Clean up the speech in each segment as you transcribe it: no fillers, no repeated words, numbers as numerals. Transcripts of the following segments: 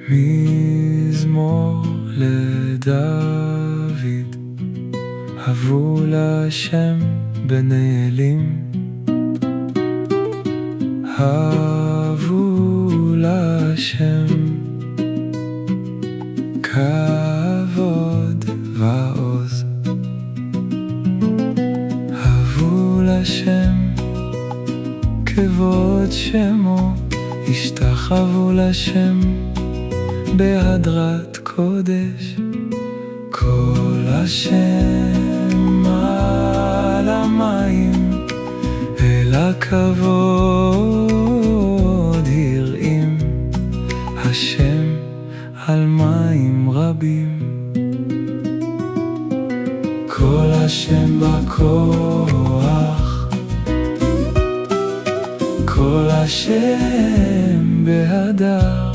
מזמור לדוד, הבו להשם בני אלים, הבו להשם כבוד ועוז, הבו להשם כבוד שמו, השתחוו להשם בהדרת קודש. כל השם על המים, אל הכבוד יראים, השם על מים רבים. כל השם בכוח, כל השם בהדר.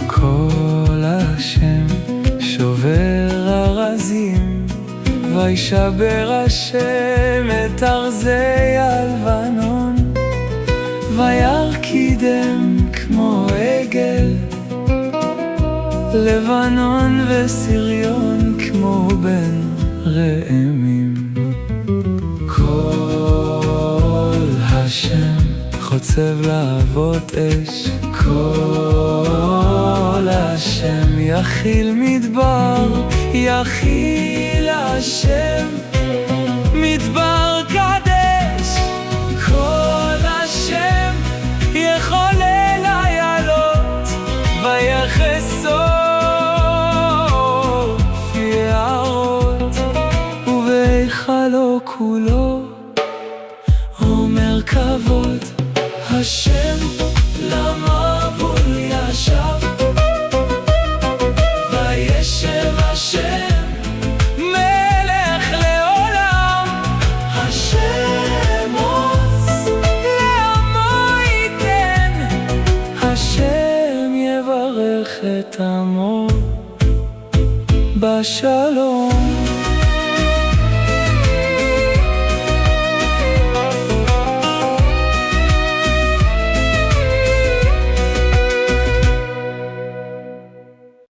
כל השם שובר ארזים, וישבר השם את ארזי הלבנון, וירקידם כמו עגל, לבנון וסריון כמו בן ראמים. כל השם חוצב להבות אש, כל השם יכיל מדבר, יכיל השם מדבר קדש. כל השם יחולל איילות, ויחשוף יערות, ובהיכלו כולו אומר כבוד. השם למבול ישב, וישב השם מלך לעולם. השם עוז לעמו ייתן, השם יברך את עמו בשלום.